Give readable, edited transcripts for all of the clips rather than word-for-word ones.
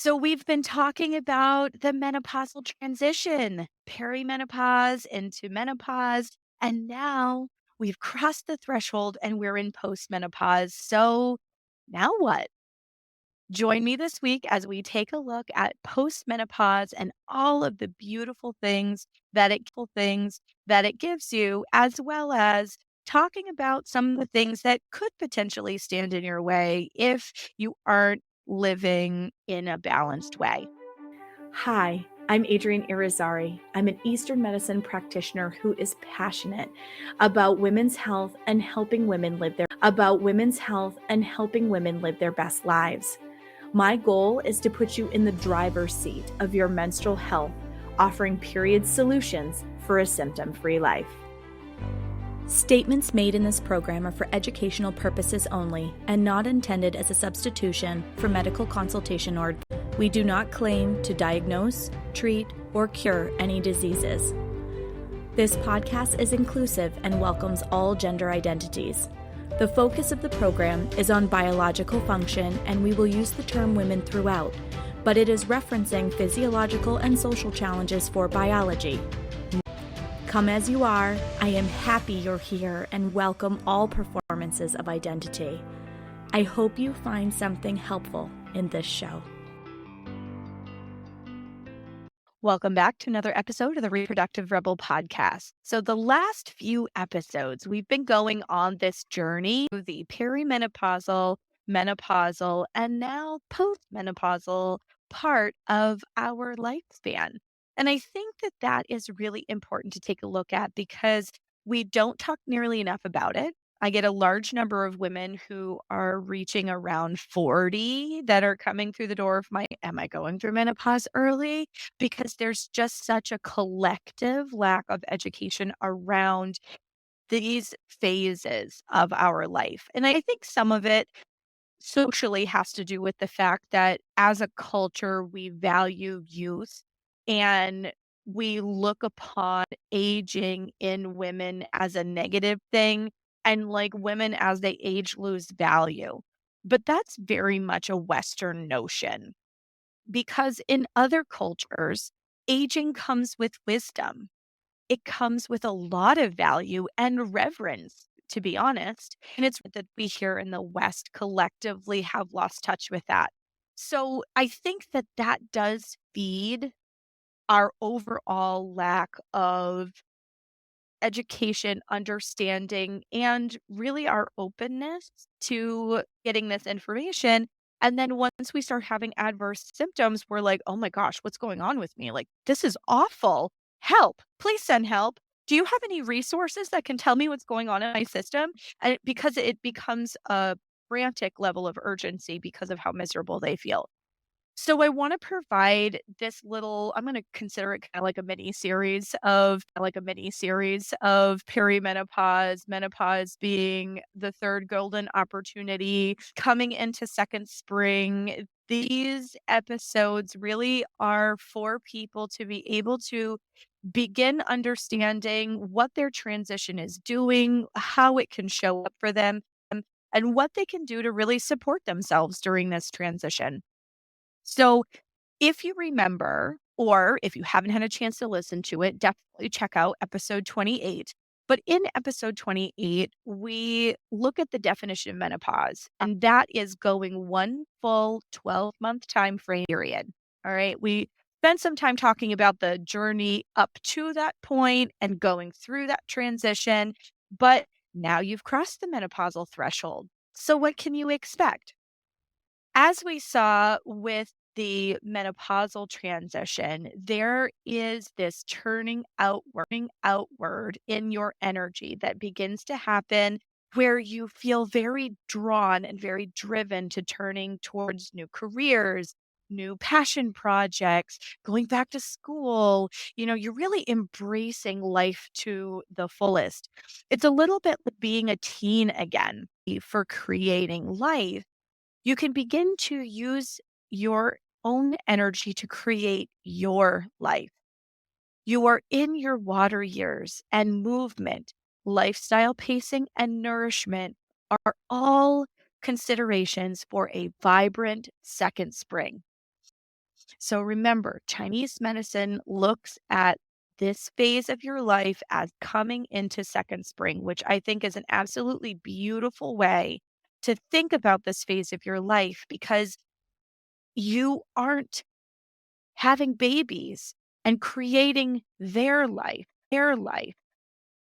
So we've been talking about the menopausal transition, perimenopause into menopause, and now we've crossed the threshold and we're in postmenopause. So now what? Join me this week as we take a look at postmenopause and all of the beautiful things that it gives you, as well as talking about some of the things that could potentially stand in your way if you aren't living in a balanced way. Hi, I'm Adrienne Irizarry. I'm an Eastern medicine practitioner who is passionate about women's health and helping women live their best lives. My goal is to put you in the driver's seat of your menstrual health, offering period solutions for a symptom-free life. Statements made in this program are for educational purposes only and not intended as a substitution for medical consultation or advice. We do not claim to diagnose, treat, or cure any diseases. This podcast is inclusive and welcomes all gender identities. The focus of the program is on biological function, and we will use the term women throughout, but it is referencing physiological and social challenges for biology. Come as you are, I am happy you're here and welcome all performances of identity. I hope you find something helpful in this show. Welcome back to another episode of the Reproductive Rebel podcast. So, the last few episodes, we've been going on this journey through the perimenopausal, menopausal, and now postmenopausal part of our lifespan. And I think that that is really important to take a look at because we don't talk nearly enough about it. I get a large number of women who are reaching around 40 that are coming through the door of am I going through menopause early? Because there's just such a collective lack of education around these phases of our life. And I think some of it socially has to do with the fact that as a culture, we value youth and we look upon aging in women as a negative thing and like women as they age lose value. But that's very much a Western notion because in other cultures, aging comes with wisdom. It comes with a lot of value and reverence, to be honest. And it's that we here in the West collectively have lost touch with that. So I think that that does feed our overall lack of education, understanding, and really our openness to getting this information. And then once we start having adverse symptoms, we're like, oh my gosh, what's going on with me? Like, this is awful. Help. Please send help. Do you have any resources that can tell me what's going on in my system? And because it becomes a frantic level of urgency because of how miserable they feel. So I wanna provide this little I'm gonna consider it kinda like a mini series of perimenopause, menopause being the 3rd golden opportunity, coming into 2nd spring. These episodes really are for people to be able to begin understanding what their transition is doing, how it can show up for them, and what they can do to really support themselves during this transition. So, if you remember, or if you haven't had a chance to listen to it, definitely check out episode 28. But in episode 28, we look at the definition of menopause, and that is going one full 12-month time frame period. All right. We spent some time talking about the journey up to that point and going through that transition, but now you've crossed the menopausal threshold. So, what can you expect? As we saw with the menopausal transition, there is this turning outward in your energy that begins to happen where you feel very drawn and very driven to turning towards new careers, new passion projects, going back to school. You're really embracing life to the fullest. It's a little bit like being a teen again for creating life. You can begin to use your own energy to create your life. You are in your water years, and movement, lifestyle pacing, and nourishment are all considerations for a vibrant second spring. So remember, Chinese medicine looks at this phase of your life as coming into second spring, which I think is an absolutely beautiful way to think about this phase of your life because you aren't having babies and creating their life,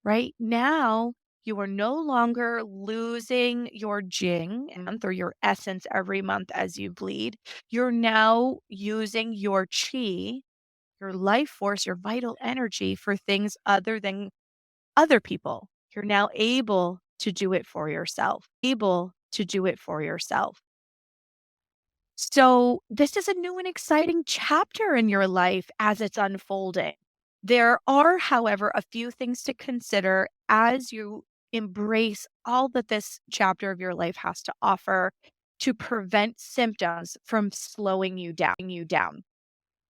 right? Now, you are no longer losing your jing month or your essence every month as you bleed. You're now using your chi, your life force, your vital energy for things other than other people. You're now able to do it for yourself, able to do it for yourself. So, this is a new and exciting chapter in your life as it's unfolding. There are, however, a few things to consider as you embrace all that this chapter of your life has to offer to prevent symptoms from slowing you down.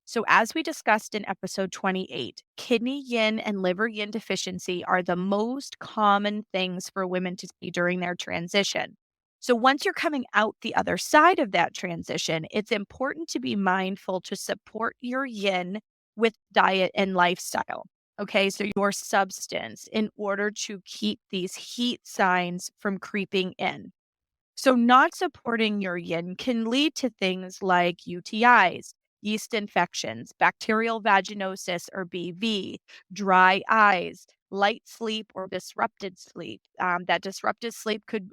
So, as we discussed in episode 28, kidney yin and liver yin deficiency are the most common things for women to see during their transition. So, once you're coming out the other side of that transition, it's important to be mindful to support your yin with diet and lifestyle. Okay, so your substance in order to keep these heat signs from creeping in. So, not supporting your yin can lead to things like UTIs, yeast infections, bacterial vaginosis or BV, dry eyes, light sleep or disrupted sleep. That disrupted sleep could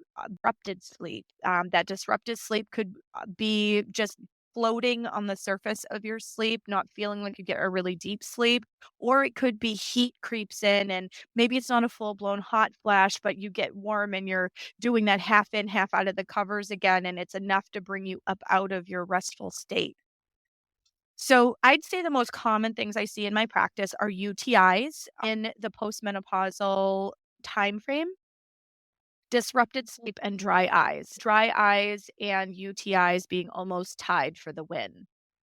be just floating on the surface of your sleep, not feeling like you get a really deep sleep, or it could be heat creeps in and maybe it's not a full blown hot flash, but you get warm and you're doing that half in, half out of the covers again, and it's enough to bring you up out of your restful state. So I'd say the most common things I see in my practice are UTIs in the postmenopausal timeframe, disrupted sleep, and dry eyes. Dry eyes and UTIs being almost tied for the win.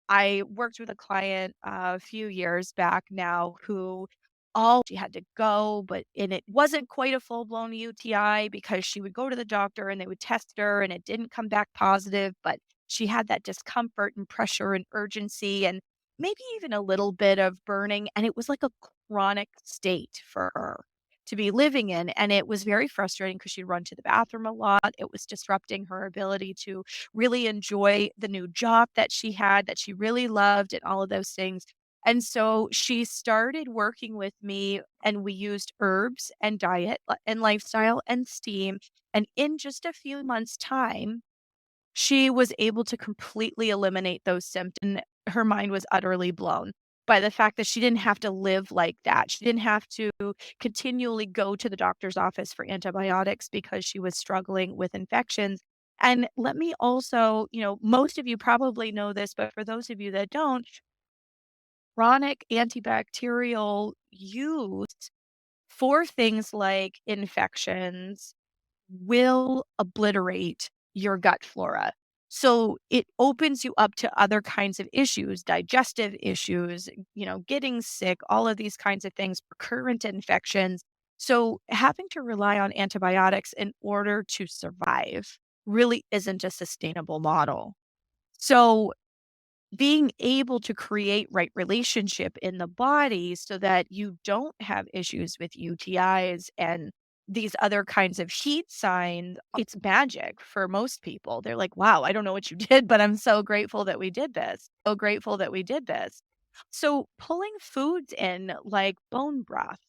I worked with a client a few years back now who all she had to go, and it wasn't quite a full-blown UTI because she would go to the doctor and they would test her and it didn't come back positive, but she had that discomfort and pressure and urgency and maybe even a little bit of burning. And it was like a chronic state for her to be living in. And it was very frustrating because she'd run to the bathroom a lot. It was disrupting her ability to really enjoy the new job that she had, that she really loved, and all of those things. And so she started working with me, and we used herbs and diet and lifestyle and steam. And in just a few months' time, she was able to completely eliminate those symptoms. Her mind was utterly blown by the fact that she didn't have to live like that. She didn't have to continually go to the doctor's office for antibiotics because she was struggling with infections. And let me also, most of you probably know this, but for those of you that don't, chronic antibacterial use for things like infections will obliterate your gut flora. So it opens you up to other kinds of issues, digestive issues, getting sick, all of these kinds of things, recurrent infections. So having to rely on antibiotics in order to survive really isn't a sustainable model. So being able to create right relationship in the body so that you don't have issues with UTIs and these other kinds of heat signs, it's magic for most people. They're like, wow, I don't know what you did, but I'm so grateful that we did this. So grateful that we did this. So pulling foods in like bone broth,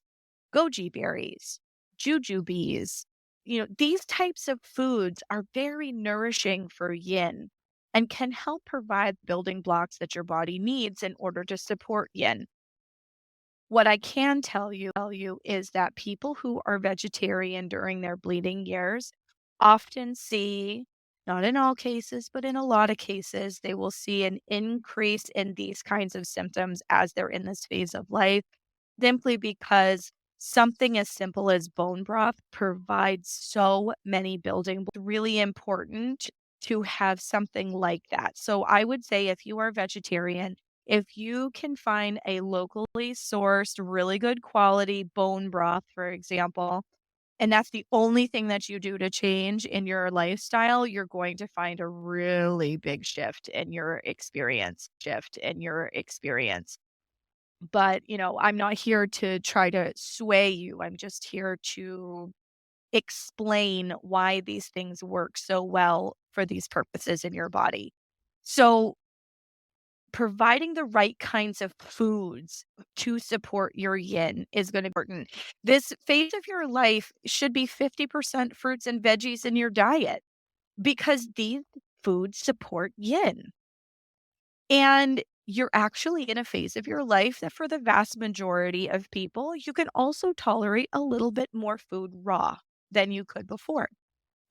goji berries, jujubes, these types of foods are very nourishing for yin and can help provide building blocks that your body needs in order to support yin. What I can tell you is that people who are vegetarian during their bleeding years often see, not in all cases, but in a lot of cases, they will see an increase in these kinds of symptoms as they're in this phase of life simply because something as simple as bone broth provides so many building blocks. It's really important to have something like that. So I would say if you are vegetarian, if you can find a locally sourced, really good quality bone broth, for example, and that's the only thing that you do to change in your lifestyle, you're going to find a really big shift in your experience. But, I'm not here to try to sway you. I'm just here to explain why these things work so well for these purposes in your body. So, providing the right kinds of foods to support your yin is going to be important. This phase of your life should be 50% fruits and veggies in your diet because these foods support yin. And you're actually in a phase of your life that for the vast majority of people, you can also tolerate a little bit more food raw than you could before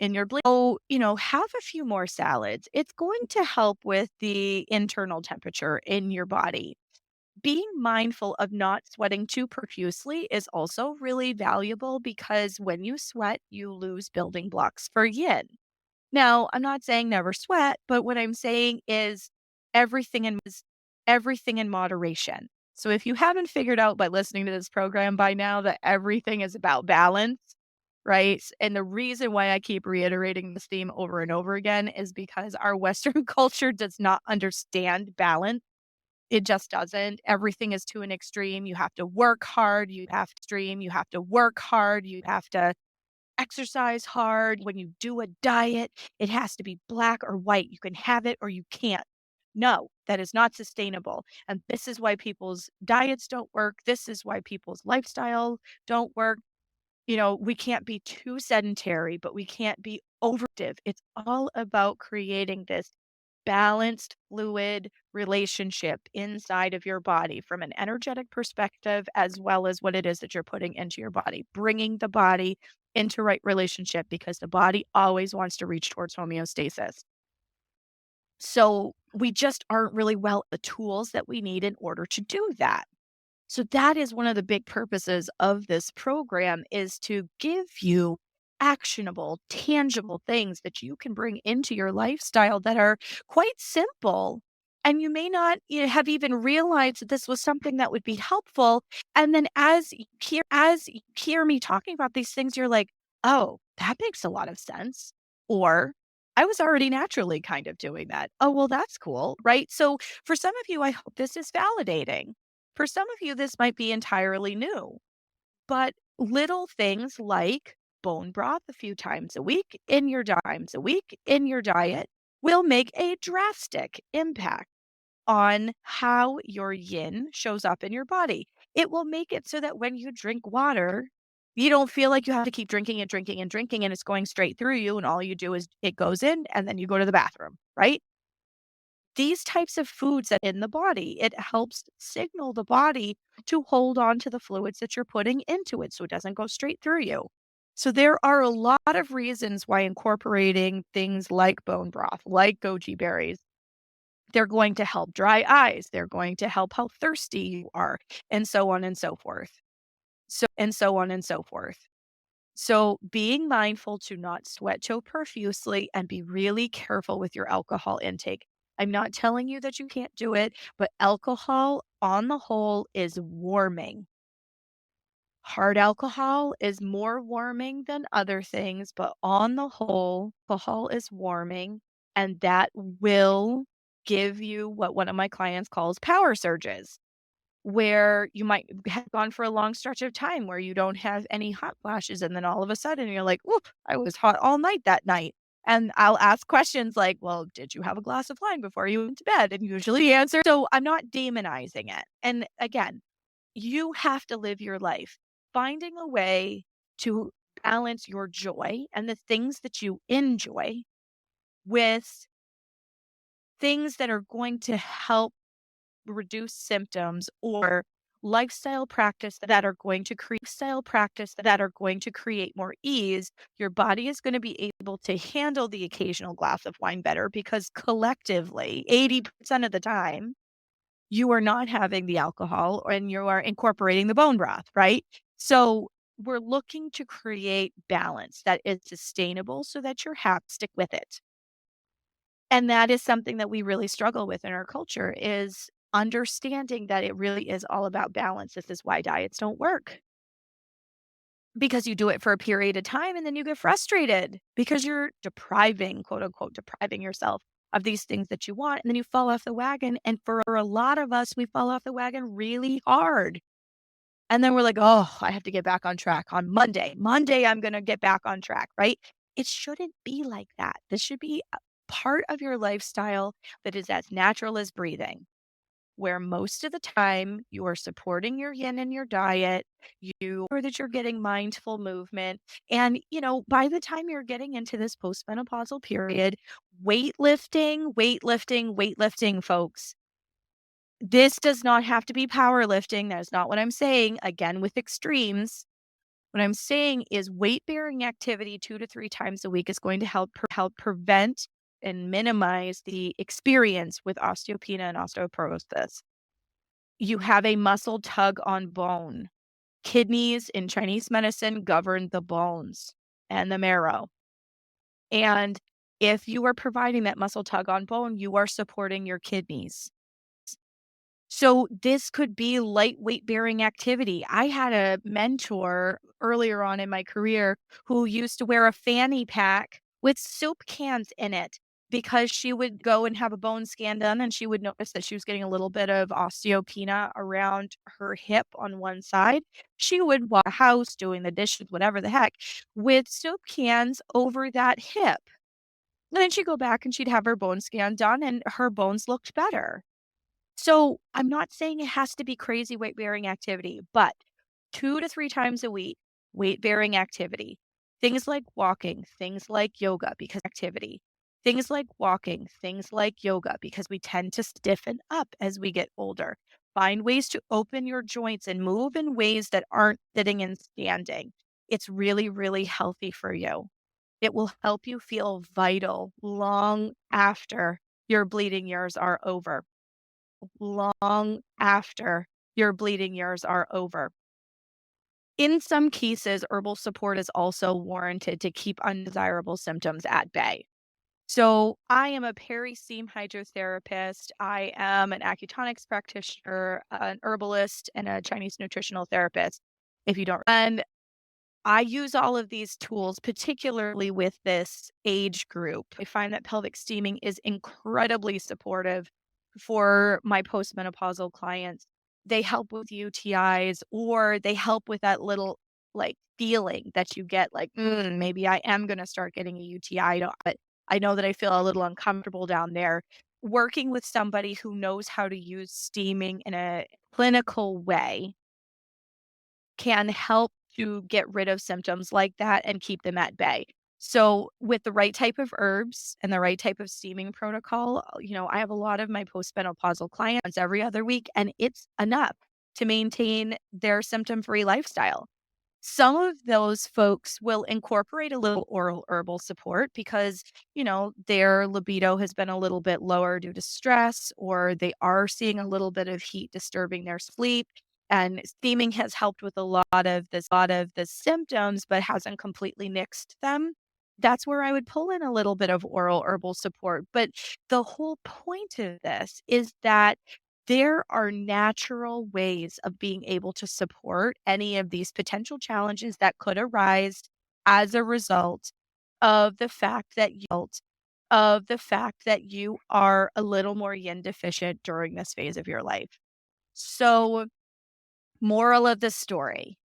in your so, have a few more salads. It's going to help with the internal temperature in your body. Being mindful of not sweating too profusely is also really valuable because when you sweat, you lose building blocks for yin. Now, I'm not saying never sweat, but what I'm saying is everything in moderation. So if you haven't figured out by listening to this program by now that everything is about balance, right? And the reason why I keep reiterating this theme over and over again is because our Western culture does not understand balance. It just doesn't. Everything is to an extreme. You have to work hard. You have to work hard. You have to exercise hard. When you do a diet, it has to be black or white. You can have it or you can't. No, that is not sustainable. And this is why people's diets don't work. This is why people's lifestyle don't work. We can't be too sedentary, but we can't be overactive. It's all about creating this balanced, fluid relationship inside of your body from an energetic perspective, as well as what it is that you're putting into your body, bringing the body into right relationship because the body always wants to reach towards homeostasis. So we just aren't really well at the tools that we need in order to do that. So that is one of the big purposes of this program is to give you actionable, tangible things that you can bring into your lifestyle that are quite simple. And you may not have even realized that this was something that would be helpful. And then as you hear me talking about these things, you're like, oh, that makes a lot of sense. Or I was already naturally kind of doing that. Oh, well, that's cool. Right. So for some of you, I hope this is validating. For some of you, this might be entirely new, but little things like bone broth a few times a week in your diet will make a drastic impact on how your yin shows up in your body. It will make it so that when you drink water, you don't feel like you have to keep drinking and drinking and drinking and it's going straight through you and all you do is it goes in and then you go to the bathroom, right? These types of foods that in the body, it helps signal the body to hold on to the fluids that you're putting into it so it doesn't go straight through you. So there are a lot of reasons why incorporating things like bone broth, like goji berries, they're going to help dry eyes, they're going to help how thirsty you are, and so on and so forth. So on and so forth. So being mindful to not sweat so profusely and be really careful with your alcohol intake. I'm not telling you that you can't do it, but alcohol on the whole is warming. Hard alcohol is more warming than other things, but on the whole, alcohol is warming and that will give you what one of my clients calls power surges where you might have gone for a long stretch of time where you don't have any hot flashes, and then all of a sudden you're like, "Oop, I was hot all night that night." And I'll ask questions like, "Well, did you have a glass of wine before you went to bed?" And usually the answer so I'm not demonizing it. And again, you have to live your life. Finding a way to balance your joy and the things that you enjoy with things that are going to help reduce symptoms or lifestyle practice that are going to create more ease, your body is going to be able to handle the occasional glass of wine better because collectively 80% of the time you are not having the alcohol and you are incorporating the bone broth, right? So we're looking to create balance that is sustainable so that you're happy to stick with it. And that is something that we really struggle with in our culture is understanding that it really is all about balance. This is why diets don't work. because you do it for a period of time and then you get frustrated because you're depriving, quote unquote, depriving yourself of these things that you want. And then you fall off the wagon. And for a lot of us, we fall off the wagon really hard. And then we're like, oh, I have to get back on track on Monday. Monday, I'm going to get back on track, right? It shouldn't be like that. This should be a part of your lifestyle that is as natural as breathing, where most of the time you are supporting your yin in your diet, or that you're getting mindful movement. And, by the time you're getting into this postmenopausal period, weightlifting, folks. This does not have to be powerlifting. That is not what I'm saying. Again, with extremes. What I'm saying is weight bearing activity 2 to 3 times a week is going to help prevent and minimize the experience with osteopenia and osteoporosis. You have a muscle tug on bone. Kidneys in Chinese medicine govern the bones and the marrow. And if you are providing that muscle tug on bone, you are supporting your kidneys. So this could be lightweight bearing activity. I had a mentor earlier on in my career who used to wear a fanny pack with soup cans in it because she would go and have a bone scan done and she would notice that she was getting a little bit of osteopenia around her hip on one side. She would walk the house doing the dishes, whatever the heck, with soup cans over that hip. And then she'd go back and she'd have her bone scan done and her bones looked better. So, I'm not saying it has to be crazy weight-bearing activity, but 2 to 3 times a week, weight-bearing activity. Things like walking, things like yoga because activity. Things like walking, things like yoga because we tend to stiffen up as we get older. Find ways to open your joints and move in ways that aren't sitting and standing. It's really, really healthy for you. It will help you feel vital long after your bleeding years are over. Long after your bleeding years are over. In some cases, herbal support is also warranted to keep undesirable symptoms at bay. So, I am a peri-steam hydrotherapist. I am an acutonics practitioner, an herbalist, and a Chinese nutritional therapist. If you don't, and I use all of these tools, particularly with this age group. I find that pelvic steaming is incredibly supportive for my postmenopausal clients. They help with UTIs or they help with that little like feeling that you get like, maybe I am going to start getting a UTI, but I know that I feel a little uncomfortable down there. Working with somebody who knows how to use steaming in a clinical way can help to get rid of symptoms like that and keep them at bay. So, with the right type of herbs and the right type of steaming protocol, I have a lot of my postmenopausal clients every other week, and it's enough to maintain their symptom free lifestyle. Some of those folks will incorporate a little oral herbal support because, their libido has been a little bit lower due to stress, or they are seeing a little bit of heat disturbing their sleep. And steaming has helped with a lot of the symptoms, but hasn't completely nixed them. That's where I would pull in a little bit of oral herbal support. But the whole point of this is that there are natural ways of being able to support any of these potential challenges that could arise as a result of the fact that you are a little more yin deficient during this phase of your life. So, moral of the story,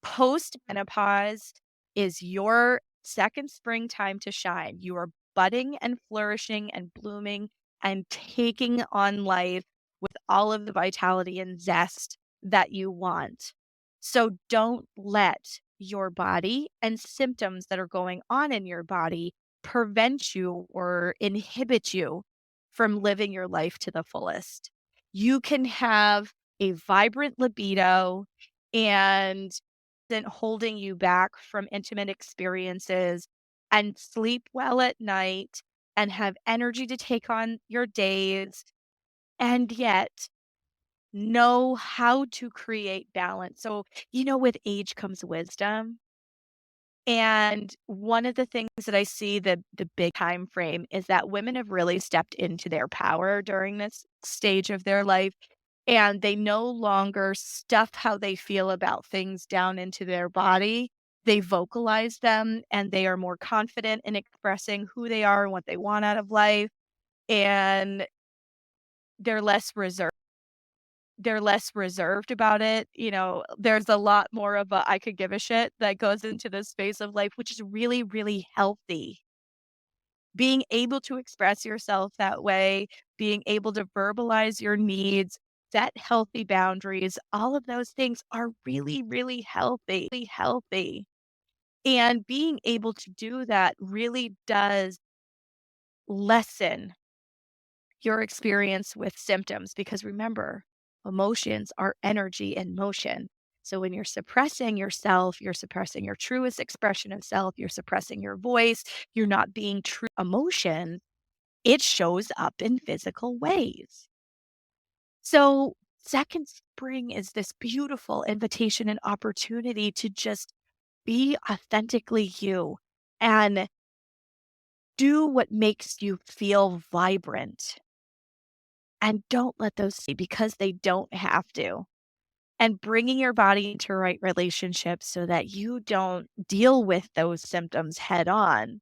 post menopause is your second springtime to shine. You are budding and flourishing and blooming and taking on life with all of the vitality and zest that you want. So don't let your body and symptoms that are going on in your body prevent you or inhibit you from living your life to the fullest. You can have a vibrant libido and isn't holding you back from intimate experiences and sleep well at night and have energy to take on your days and yet know how to create balance. So, with age comes wisdom. And one of the things that I see the big time frame is that women have really stepped into their power during this stage of their life, and they no longer stuff how they feel about things down into their body. they vocalize them and they are more confident in expressing who they are and what they want out of life, and they're less reserved. They're less reserved about it. There's a lot more of a "I could give a shit" that goes into this space of life, which is really, really healthy. Being able to express yourself that way, being able to verbalize your needs, set healthy boundaries, all of those things are really, really healthy. And being able to do that really does lessen your experience with symptoms because remember, emotions are energy in motion. So when you're suppressing yourself, you're suppressing your truest expression of self, you're suppressing your voice, you're not being true emotion, it shows up in physical ways. So second spring is this beautiful invitation and opportunity to just be authentically you and do what makes you feel vibrant. And don't let those because they don't have to. And bringing your body into right relationships so that you don't deal with those symptoms head on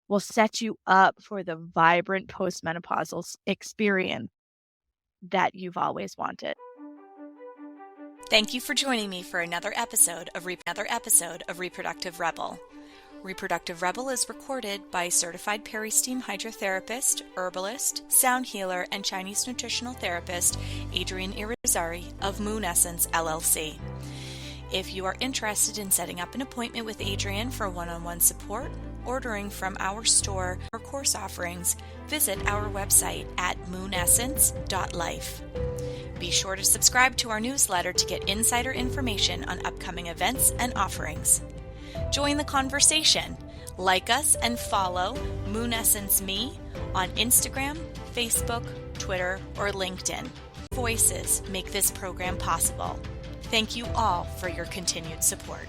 will set you up for the vibrant postmenopausal experience that you've always wanted. Thank you for joining me for another episode of Reproductive Rebel. Reproductive Rebel is recorded by certified peri-steam hydrotherapist, herbalist, sound healer, and Chinese nutritional therapist Adrienne Irizarry of Moon Essence LLC. If you are interested in setting up an appointment with Adrienne for one-on-one support, ordering from our store, or course offerings, visit our website at moonessence.life. Be sure to subscribe to our newsletter to get insider information on upcoming events and offerings. Join the conversation. Like us and follow Moon Essence Me on Instagram, Facebook, Twitter, or LinkedIn. Voices make this program possible. Thank you all for your continued support.